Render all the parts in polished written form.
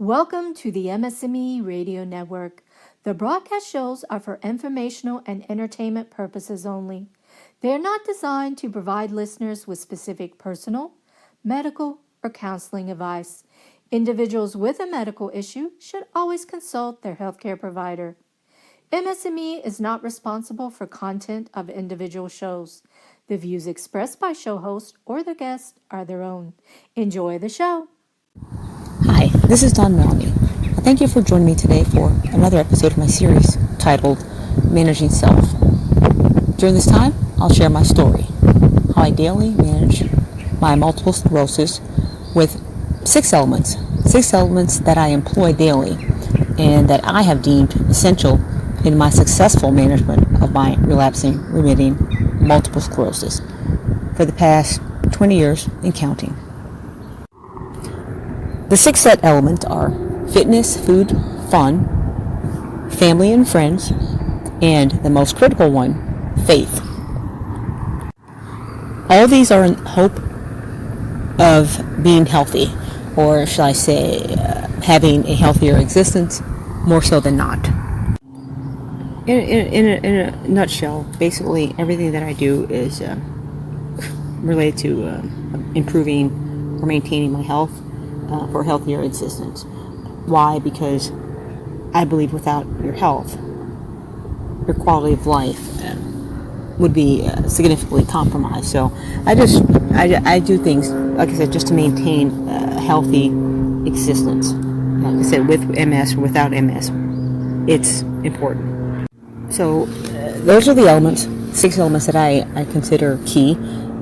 Welcome to the MS&Me Radio Network. The broadcast shows are for informational and entertainment purposes only. They are not designed to provide listeners with specific personal, medical, or counseling advice. Individuals with a medical issue should always consult their healthcare provider. MS&Me is not responsible for content of individual shows. The views expressed by show hosts or their guests are their own. Enjoy the show. Hi, this is Dawn Melanie. Thank you for joining me today for another episode of my series titled Managing Self. During this time, I'll share my story, how I daily manage my multiple sclerosis with six elements that I employ daily and that I have deemed essential in my successful management of my relapsing, remitting multiple sclerosis for the past 20 years and counting. The six set elements are fitness, food, fun, family and friends, and the most critical one, faith. All of these are in hope of being healthy, or shall I say, having a healthier existence, more so than not. In a nutshell, basically everything that I do is related to improving or maintaining my health for a healthier existence. Why? Because I believe without your health, your quality of life would be significantly compromised. So I do things, like I said, just to maintain a healthy existence. Like I said, with MS or without MS, it's important. So those are the elements, six elements that I consider key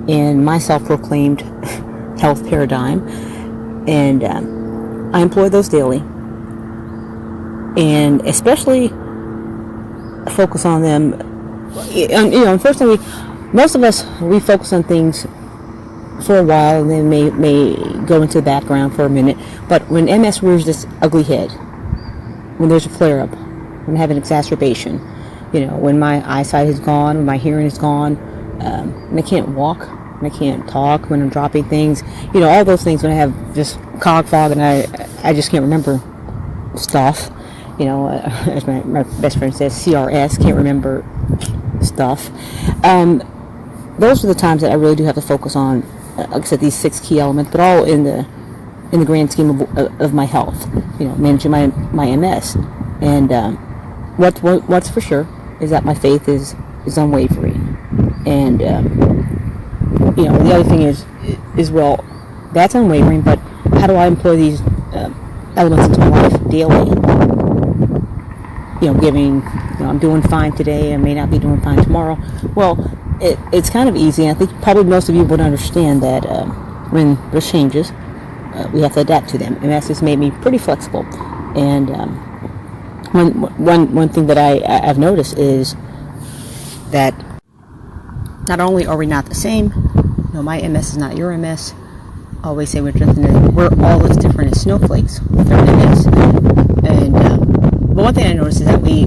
in my self-proclaimed health paradigm. And I employ those daily, and especially focus on them. Unfortunately, most of us, we focus on things for a while and then may go into the background for a minute. But when MS rears this ugly head, when there's a flare-up, when I have an exacerbation, when my eyesight is gone, when my hearing is gone, when I can't walk, when I can't talk, when I'm dropping things, all those things, when I have just cog fog and I just can't remember stuff, as my best friend says, CRS, can't remember stuff. Those are the times that I really do have to focus on, like I said, these six key elements, but all in the grand scheme of my health, managing my MS. And what's for sure is that my faith is unwavering. And the other thing is well, that's unwavering, but how do I employ these elements into my life daily? I'm doing fine today, I may not be doing fine tomorrow. Well, it's kind of easy, and I think probably most of you would understand that when there's changes, we have to adapt to them, and that's just made me pretty flexible. And one thing that I've noticed is that not only are we not the same, my MS is not your MS. I always say we're all as different as snowflakes with our MS. And but one thing I noticed is that we're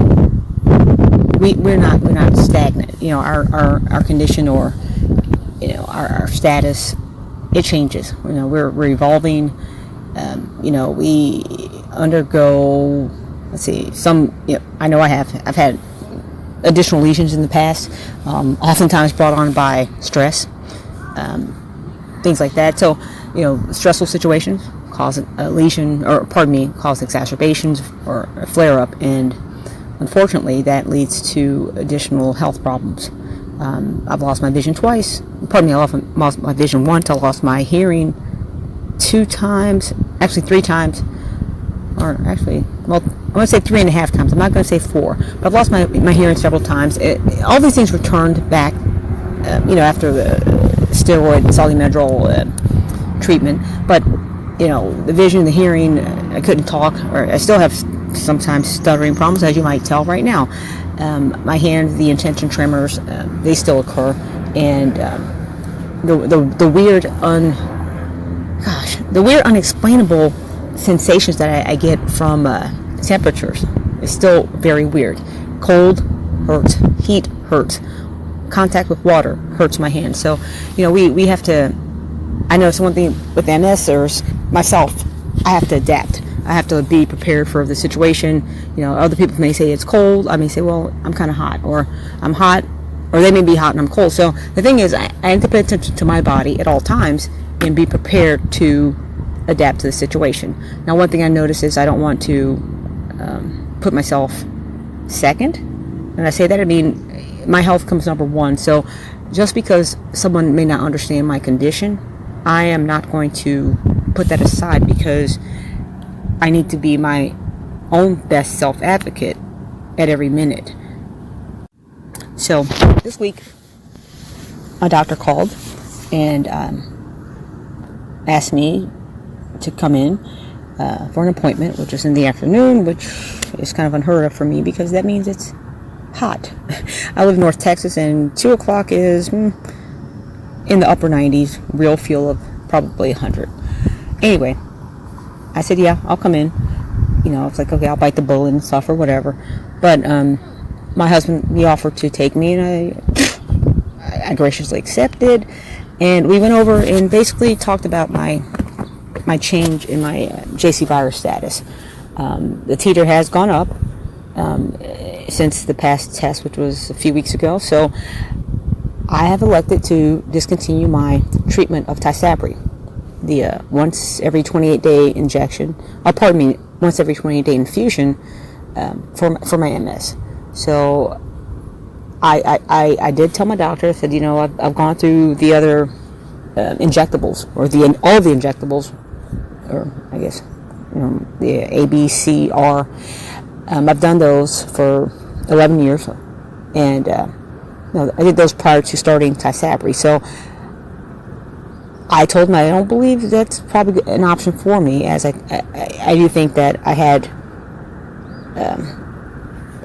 not stagnant. Our condition or our status, it changes. We're evolving. We undergo. Let's see. I know I've had additional lesions in the past, oftentimes brought on by stress, things like that. So, stressful situations cause a lesion, cause exacerbations or a flare-up, and unfortunately, that leads to additional health problems. I've lost my vision twice. I lost my vision once. I lost my hearing 2 times, actually 3 times, or actually, well, I'm going to say 3.5 times. I'm not going to say 4, but I've lost my hearing several times. All these things returned back, after the steroid and Medrol treatment. But the vision, the hearing, I couldn't talk, or I still have sometimes stuttering problems, as you might tell right now. My hand, the intention tremors, they still occur, and the weird, unexplainable sensations that I get from temperatures is still very weird. Cold hurts, heat hurts, contact with water hurts my hand. So, we have to, I know it's one thing with MS or myself, I have to adapt I have to be prepared for the situation. Other people may say it's cold. I may say, well, I'm kind of hot, or I'm hot, or they may be hot and I'm cold. So the thing is, I have to pay attention to my body at all times and be prepared to adapt to the situation. Now, one thing I notice is I don't want to put myself second. And I say that, I mean, my health comes number one. So just because someone may not understand my condition, I am not going to put that aside, because I need to be my own best self-advocate at every minute. So this week, a doctor called and asked me to come in for an appointment, which is in the afternoon, which is kind of unheard of for me because that means it's hot. I live in North Texas, and 2 o'clock is in the upper 90s, real feel of probably 100. Anyway, I said, yeah, I'll come in. It's like, okay, I'll bite the bullet and stuff or whatever. But my husband, he offered to take me, and I graciously accepted. And we went over and basically talked about my change in my JC virus status. The titer has gone up since the past test, which was a few weeks ago. So I have elected to discontinue my treatment of Tysabri, the once every 28-day injection, once every 28-day infusion for my MS. So I did tell my doctor, I said, I've gone through the other injectables, or all of the injectables, or I guess, the A, B, C, R. I've done those for 11 years, and I did those prior to starting Tysabri. So I told him I don't believe that's probably an option for me, as I do think that I had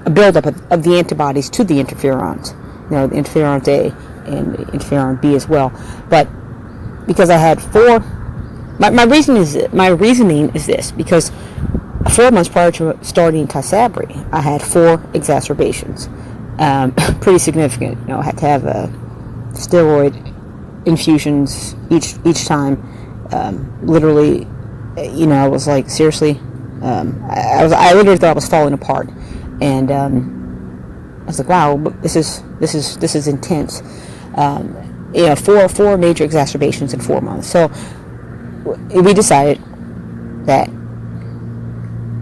a buildup of the antibodies to the interferons, the interferon A and the interferon B as well. But because I had my reasoning is this, because 4 months prior to starting Tysabri, I had 4 exacerbations, pretty significant. I had to have steroid infusions each time. Literally, I was like, seriously, I literally thought I was falling apart, and I was like, wow, this is intense. 4 major exacerbations in 4 months. So we decided that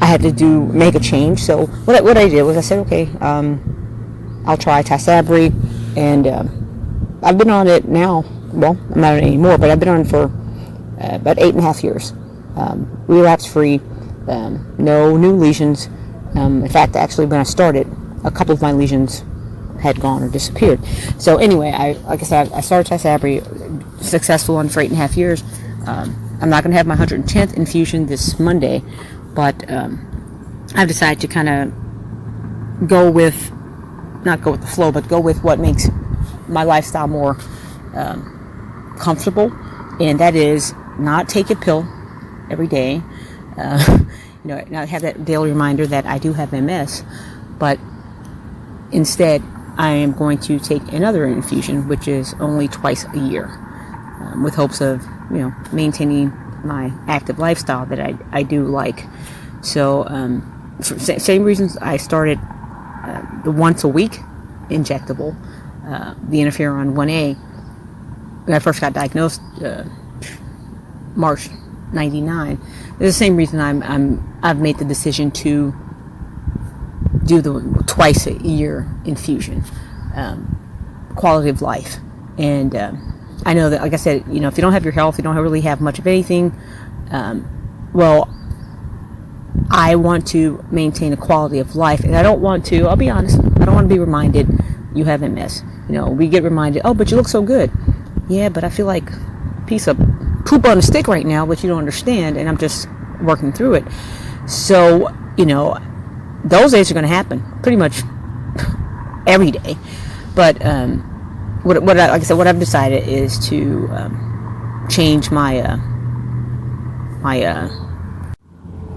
I had to make a change. So what I did was I said, okay, I'll try Tysabri, and I've been on it now. Well, I'm not on it anymore, but I've been on it for about 8.5 years. Relapse-free, no new lesions. In fact, actually, when I started, a couple of my lesions had gone or disappeared. So anyway, like I said, I started Tysabri, successful on for 8.5 years. I'm not going to have my 110th infusion this Monday, but I've decided to kind of not go with the flow, but go with what makes my lifestyle more comfortable, and that is not take a pill every day. Now have that daily reminder that I do have MS, but instead I am going to take another infusion, which is only twice a year, with hopes of maintaining my active lifestyle that I do like. So for same reasons I started the once a week injectable, the interferon 1A, when I first got diagnosed, March '99. There's the same reason I've made the decision to do the twice a year infusion, quality of life. And I know that, like I said, if you don't have your health, you don't really have much of anything. Well, I want to maintain a quality of life, and I don't want to, I'll be honest, I don't want to be reminded you have MS. We get reminded, oh, but you look so good. Yeah, but I feel like a piece of poop on a stick right now, which you don't understand, and I'm just working through it. So, those days are going to happen pretty much every day. But like I said, what I've decided is to change my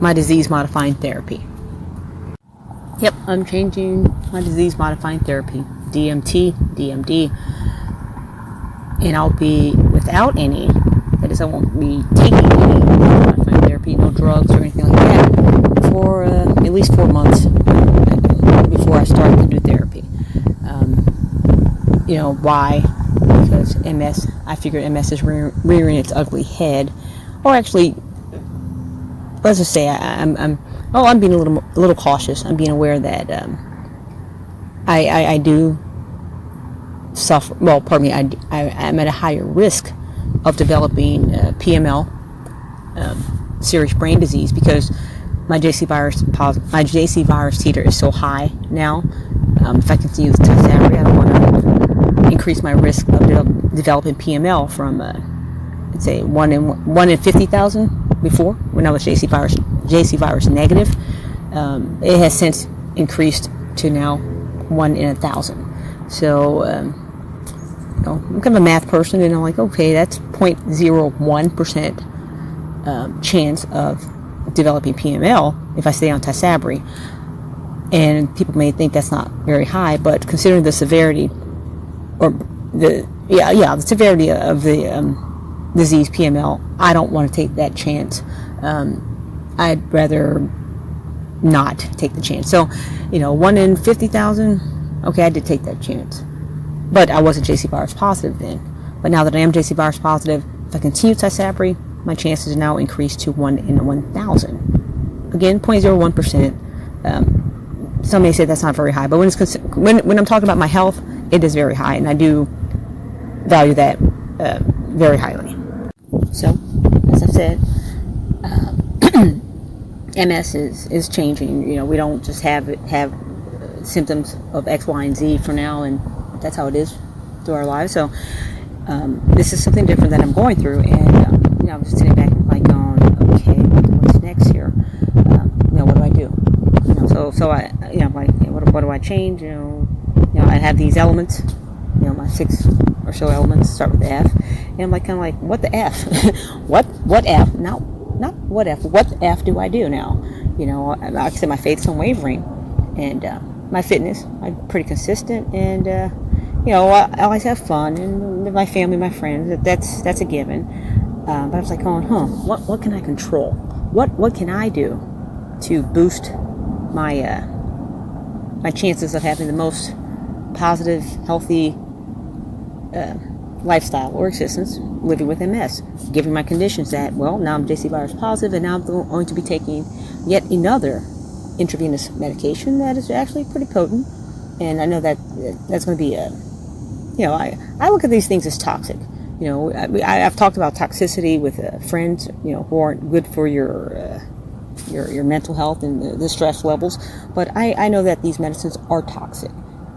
my disease-modifying therapy. Yep, I'm changing my disease-modifying therapy, DMT, DMD, and I'll be without any. That is, I won't be taking any disease-modifying therapy, no drugs or anything like that. at least 4 months before I started to do therapy. Why? Because MS, I figured MS is rearing its ugly head, or actually, let's just say I'm being a little cautious. I'm being aware that I do suffer. Well, pardon me. I'm at a higher risk of developing PML, serious brain disease, because my JC virus titer is so high now. If I continue with Tysabri, I don't want to increase my risk of developing PML from let's say 1 in 50,000 before, when I was JC virus negative. It has since increased to now 1 in 1,000. So I'm kind of a math person, and I'm like, okay, that's 0.01% chance of developing PML if I stay on Tysabri. And people may think that's not very high, but considering the severity, or the severity of the disease PML, I don't want to take that chance. I'd rather not take the chance. So, 1 in 50,000, okay, I did take that chance. But I wasn't JC virus positive then. But now that I am JC virus positive, if I continue Tysabri, my chances now increase to 1 in 1,000. Again, 0.01%. Some may say that's not very high, but when I'm talking about my health, it is very high, and I do value that very highly. So, as I've said, MS is changing. We don't just have symptoms of X, Y, and Z for now, and that's how it is through our lives. So, this is something different that I'm going through, and I'm just sitting back and like going, okay, what's next here? What do I do? So I, what do I change? I have these elements, my 6 or so elements start with the F, and I'm kind of like, what the F? what F? Not what F? What the F do I do now? Like I said, my faith's unwavering, and my fitness, I'm pretty consistent, and I always have fun, and with my family, my friends, that's a given. But I was like, what can I control? What can I do to boost my my chances of having the most positive, healthy lifestyle or existence living with MS, given my conditions that, well, now I'm JC virus positive, and now I'm going to be taking yet another intravenous medication that is actually pretty potent, and I know that's going to be I look at these things as toxic. I've talked about toxicity with friends, who aren't good for your mental health and the stress levels, but I know that these medicines are toxic,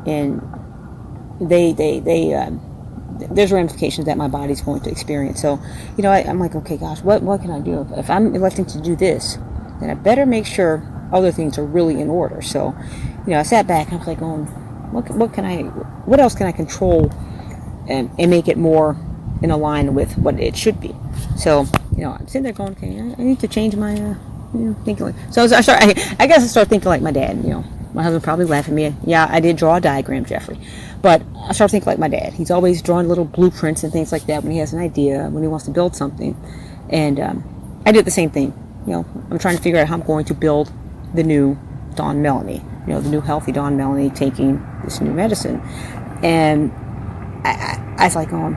and there's ramifications that my body's going to experience. So, I'm like, okay, gosh, what can I do? If I'm electing to do this, then I better make sure other things are really in order. So, I sat back and I was like, what else can I control and make it more in line with what it should be? So, I'm sitting there going, okay, I need to change my thinking. So I guess I started thinking like my dad. My husband probably laughed at me. Yeah, I did draw a diagram, Jeffrey. But I started thinking like my dad. He's always drawing little blueprints and things like that when he has an idea, when he wants to build something. And I did the same thing. I'm trying to figure out how I'm going to build the new Dawn Melanie. The new healthy Dawn Melanie taking this new medicine. And I was like, well,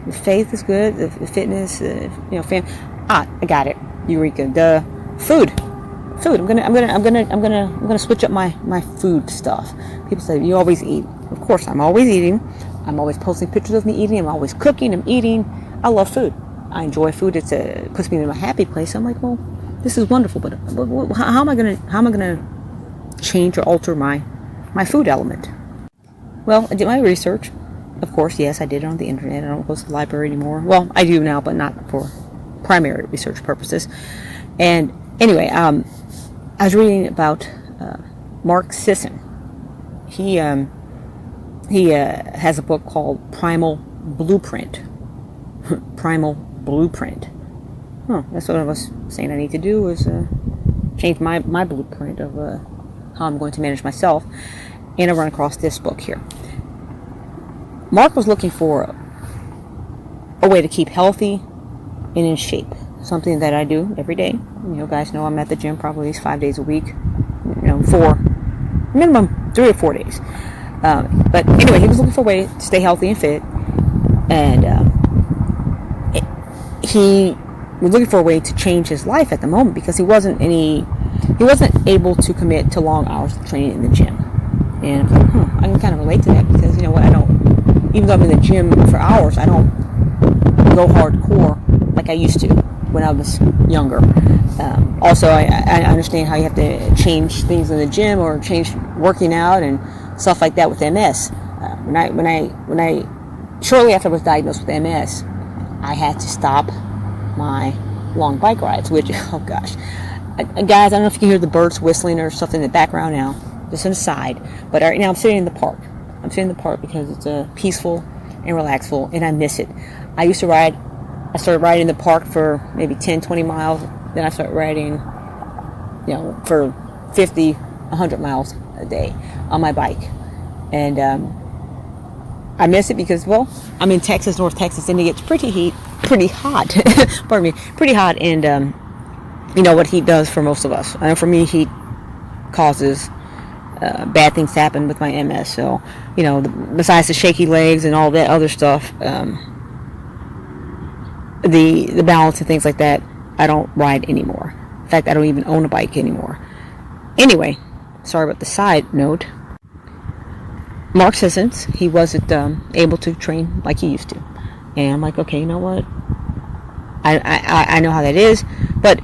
the faith is good, the fitness, I got it. Eureka. The food. I'm gonna switch up my food stuff. People say, you always eat. Of course, I'm always eating. I'm always posting pictures of me eating. I'm always cooking. I'm eating. I love food. I enjoy food. It puts me in a happy place. I'm like, well, this is wonderful, but how am I gonna change or alter my food element? Well, I did my research. Of course, yes, I did it on the internet. I don't go to the library anymore. Well, I do now, but not for primary research purposes. And anyway, I was reading about Mark Sisson. He has a book called Primal Blueprint. Primal Blueprint. That's what I was saying I need to do, is change my blueprint of how I'm going to manage myself. And I run across this book here. Mark was looking for a way to keep healthy and in shape. Something that I do every day. Guys know I'm at the gym probably at least 5 days a week. for minimum 3 or 4 days. But anyway, he was looking for a way to stay healthy and fit, and he was looking for a way to change his life at the moment because he wasn't able to commit to long hours of training in the gym. And I was like, I can kind of relate to that because, even though I'm in the gym for hours, I don't go hardcore like I used to when I was younger. Also, I understand how you have to change things in the gym or change working out and stuff like that with MS. When I shortly after I was diagnosed with MS, I had to stop my long bike rides, which, oh gosh. Guys, I don't know if you can hear the birds whistling or something in the background now, just an aside. But right now I'm sitting in the park. I'm sitting in the park because it's peaceful and relaxful, and I miss it. I started riding in the park for maybe 10, 20 miles. Then I started riding, for 50, 100 miles a day on my bike. And I miss it because, I'm in Texas, North Texas, and it gets pretty hot. Pardon me, pretty hot. And you know what heat does for most of us. I know for me, heat causes bad things to happen with my MS. So, besides the shaky legs and all that other stuff, the balance and things like that, I don't ride anymore. In fact, I don't even own a bike anymore. Anyway, sorry about the side note. Mark says he wasn't able to train like he used to. And I'm like, okay, you know what? I know how that is. But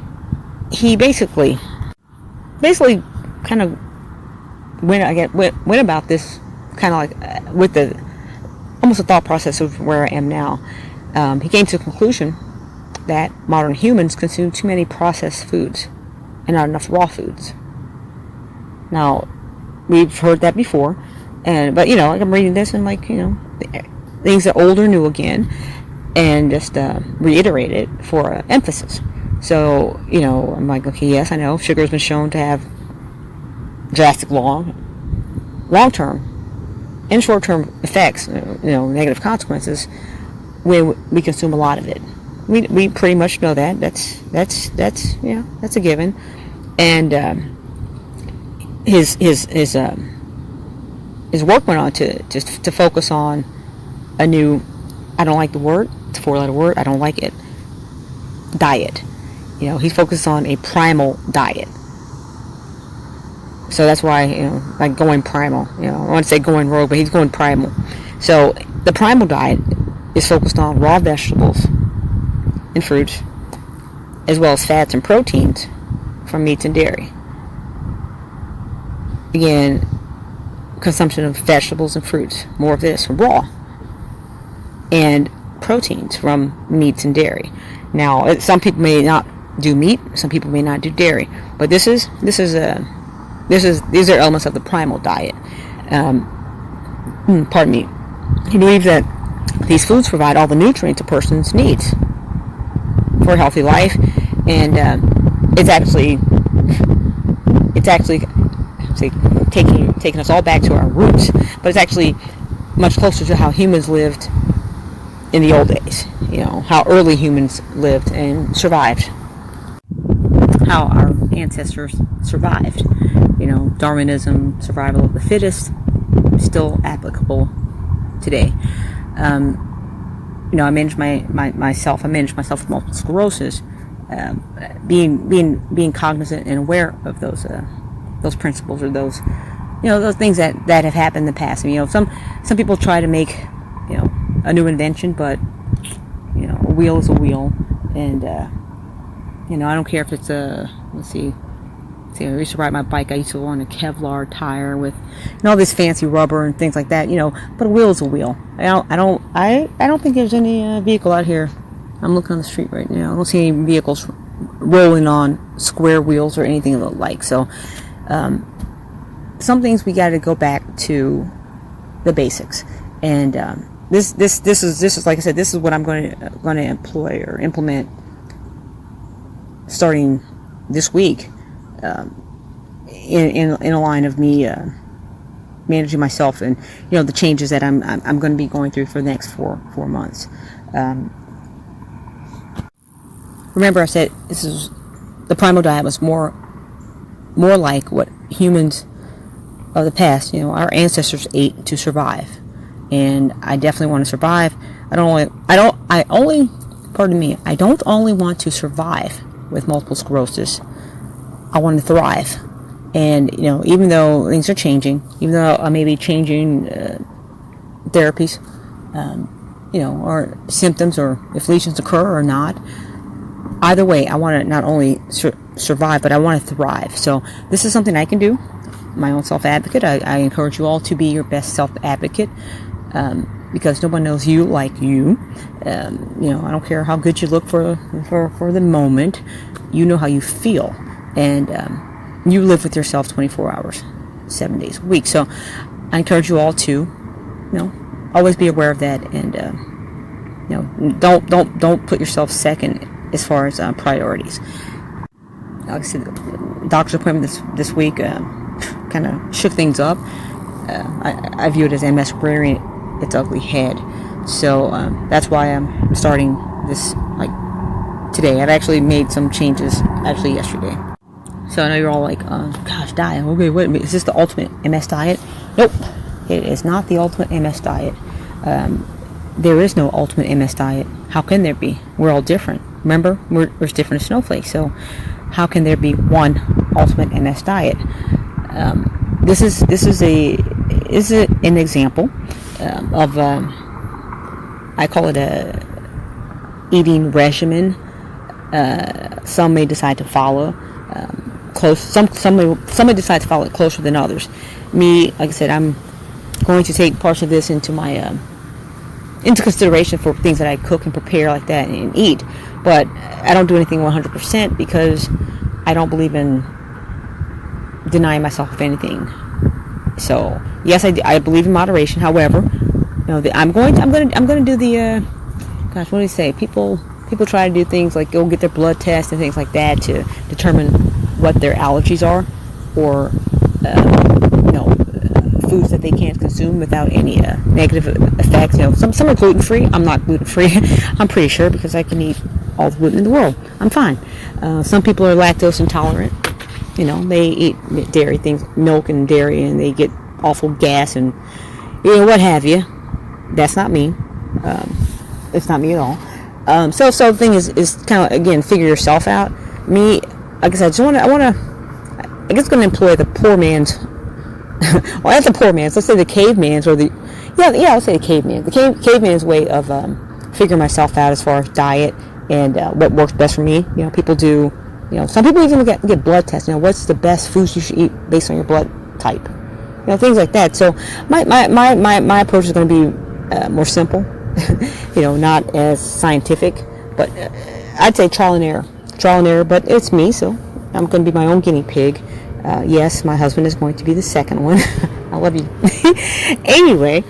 he basically kind of went about this kind of like with almost a thought process of where I am now. He came to the conclusion that modern humans consume too many processed foods and not enough raw foods. Now, we've heard that before, but I'm reading this and things that old or new again, and just reiterate it for emphasis. So, I'm like, okay, yes, I know sugar has been shown to have drastic long-term and short-term effects, negative consequences when we consume a lot of it. We pretty much know that. That's a given. And his work went on to focus on a new, I don't like the word, it's a 4-letter word, I don't like it, diet. He focused on a primal diet. So that's why, like going primal. I want to say going rogue, but he's going primal. So the primal diet is focused on raw vegetables and fruits, as well as fats and proteins from meats and dairy. Again, consumption of vegetables and fruits, more of this, raw, and proteins from meats and dairy. Now, some people may not do meat, some people may not do dairy, but these are elements of the primal diet. Pardon me. He believes that these foods provide all the nutrients a person's needs for a healthy life, and it's actually taking us all back to our roots, but it's actually much closer to how humans lived in the old days. How early humans lived and survived, how our ancestors survived. Darwinism, survival of the fittest, still applicable today. I manage myself with multiple sclerosis. Being cognizant and aware of those principles, or those things that have happened in the past. Some people try to make a new invention, but a wheel is a wheel, and I don't care if it's I used to ride my bike. I used to want a Kevlar tire with all this fancy rubber and things like that. But a wheel is a wheel. I don't think there's any vehicle out here. I'm looking on the street right now. I don't see any vehicles rolling on square wheels or anything of the like. So, some things we got to go back to the basics. And this is like I said. This is what I'm going to employ or implement starting this week. In a line of me managing myself and the changes that I'm going to be going through for the next four months. Remember, I said the primal diet was more like what humans of the past, our ancestors ate to survive, and I definitely want to survive. I don't only want to survive with multiple sclerosis. I want to thrive. And, even though things are changing, even though I may be changing therapies, or symptoms, or if lesions occur or not, either way, I want to not only survive, but I want to thrive. So this is something I can do, my own self-advocate. I encourage you all to be your best self-advocate, because no one knows you like you. I don't care how good you look for the moment. You know how you feel, and you live with yourself 24 hours, 7 days a week. So I encourage you all to, always be aware of that, and don't put yourself second as far as priorities. Like I said, the doctor's appointment this week kind of shook things up. I view it as MS rearing its ugly head. So that's why I'm starting this today. I've actually made some changes yesterday. So I know you're all like, gosh, diet. Okay, wait a minute. Is this the ultimate MS diet? Nope. It is not the ultimate MS diet. There is no ultimate MS diet. How can there be? We're all different. Remember, we're different as snowflakes. So how can there be one ultimate MS diet? This is an example of I call it a eating regimen. Some may decide to follow close. Some may decide to follow it closer than others. Me, like I said, I'm going to take parts of this into my into consideration for things that I cook and prepare like that and eat. But I don't do anything 100% because I don't believe in denying myself of anything. So yes, I believe in moderation. However, I'm going to do the gosh, what do you say? People try to do things like go get their blood test and things like that to determine what their allergies are, or foods that they can't consume without any negative effects. Some are gluten free. I'm not gluten free. I'm pretty sure, because I can eat all the gluten in the world. I'm fine. Some people are lactose intolerant. They eat dairy things, milk and dairy, and they get awful gas and what have you. That's not me. It's not me at all. So the thing is kind of, again, figure yourself out. Me, like I said, I guess going to employ the poor man's. Well, that's the poor man's. Let's say the caveman's, or I'll say the caveman. The caveman's way of figuring myself out as far as diet and what works best for me. People do. Some people even get blood tests. What's the best foods you should eat based on your blood type? Things like that. So my approach is going to be more simple. Not as scientific, but I'd say trial and error. But it's me, so I'm going to be my own guinea pig. Yes, my husband is going to be the second one. I love you. Anyway,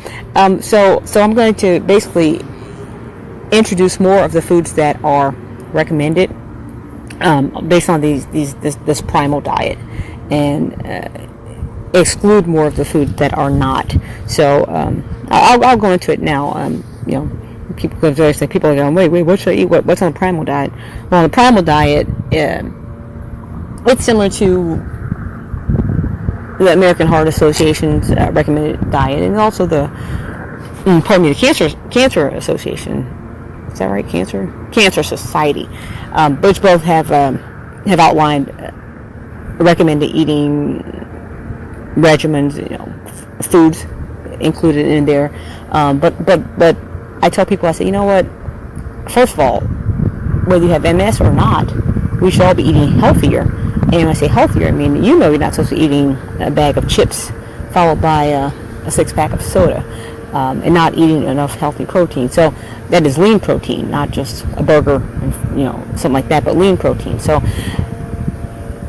so I'm going to basically introduce more of the foods that are recommended based on this primal diet, and exclude more of the foods that are not. So I'll go into it now. People are going, wait, what should I eat? What's on the primal diet? Well, the primal diet, it's similar to the American Heart Association's recommended diet, and also the Cancer Association. Is that right? Cancer Society, which both have outlined recommended eating regimens, foods included in there. But I tell people, I say, what? First of all, whether you have MS or not, we should all be eating healthier. And when I say healthier, I mean, you're not supposed to be eating a bag of chips followed by a 6-pack of soda, and not eating enough healthy protein. So that is lean protein, not just a burger, something like that, but lean protein. So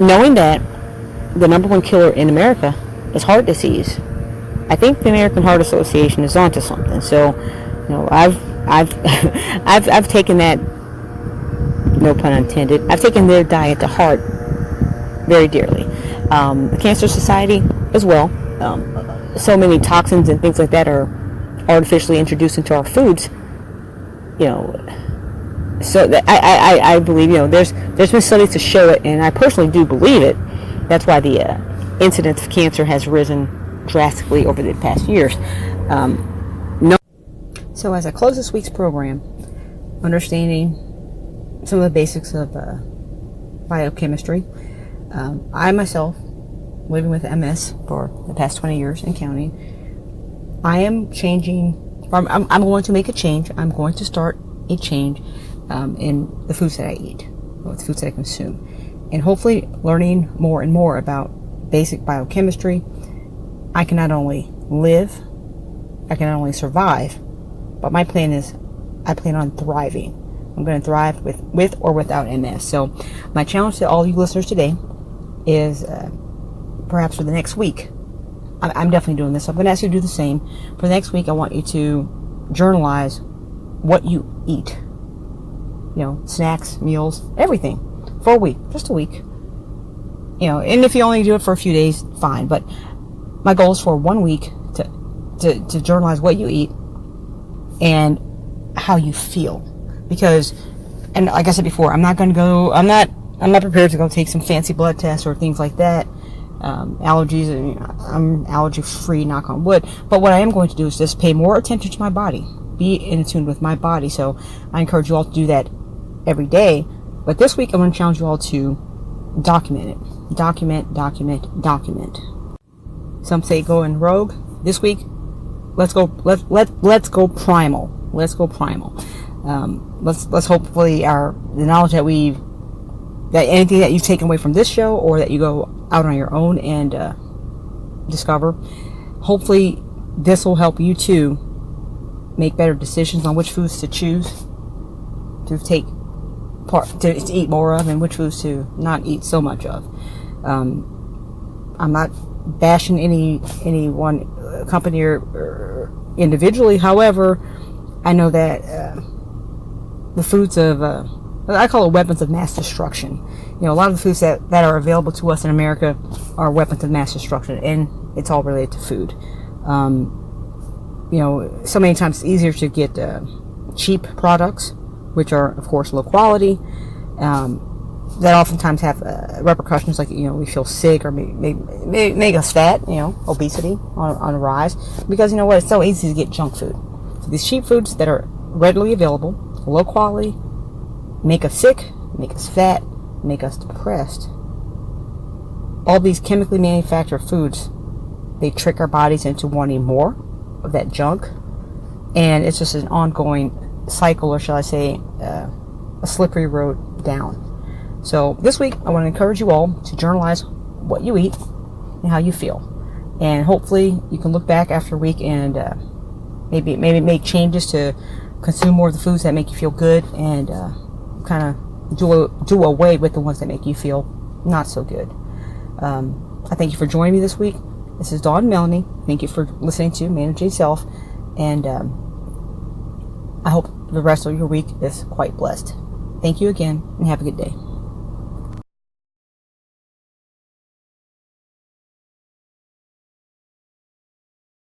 knowing that the number one killer in America is heart disease, I think the American Heart Association is onto something. So, I've taken that, no pun intended, I've taken their diet to heart very dearly. The Cancer Society as well. So many toxins and things like that are artificially introduced into our foods. So that I believe, there's been studies to show it, and I personally do believe it. That's why the incidence of cancer has risen drastically over the past years. No. So as I close this week's program, understanding some of the basics of biochemistry, I myself, living with MS for the past 20 years and counting, I am changing. I'm going to make a change. I'm going to start a change in the foods that I eat, or the foods that I consume, and hopefully learning more and more about basic biochemistry. I can not only live, I can not only survive, but my plan is I plan on thriving. I'm going to thrive with or without MS. So my challenge to all you listeners today is perhaps for the next week, I'm definitely doing this. I'm going to ask you to do the same. For the next week, I want you to journalize what you eat. You know, snacks, meals, everything. For a week. Just a week. You know, and if you only do it for a few days, fine. But my goal is for 1 week to journalize what you eat and how you feel. Because, and like I said before, I'm not prepared to go take some fancy blood tests or things like that. Allergies, I'm allergy free, knock on wood. But what I am going to do is just pay more attention to my body, be in tune with my body. So I encourage you all to do that every day. But this week, I'm going to challenge you all to document it. Document. Some say going rogue. This week, let's go primal. Let's go primal. Let's hopefully the knowledge that anything that you've taken away from this show, or that you go out on your own and discover, hopefully this will help you to make better decisions on which foods to choose to eat more of, and which foods to not eat so much of. I'm not bashing any one company or individually. However, I know that the foods of I call it weapons of mass destruction. You know, a lot of the foods that are available to us in America are weapons of mass destruction, and it's all related to food. You know, so many times it's easier to get cheap products, which are, of course, low quality, that oftentimes have repercussions, like, you know, we feel sick, or make us fat, you know, obesity on the rise, because, you know what, it's so easy to get junk food. So these cheap foods that are readily available, low quality, make us sick, make us fat, make us depressed. All these chemically manufactured foods, they trick our bodies into wanting more of that junk, and it's just an ongoing cycle, or shall I say, a slippery road down. So this week, I want to encourage you all to journalize what you eat and how you feel, and hopefully you can look back after a week and maybe make changes to consume more of the foods that make you feel good, and kind of do away with the ones that make you feel not so good. I thank you for joining me this week. This is Dawn Melanie. Thank you for listening to Manage Yourself, and I hope the rest of your week is quite blessed. Thank you again, and have a good day.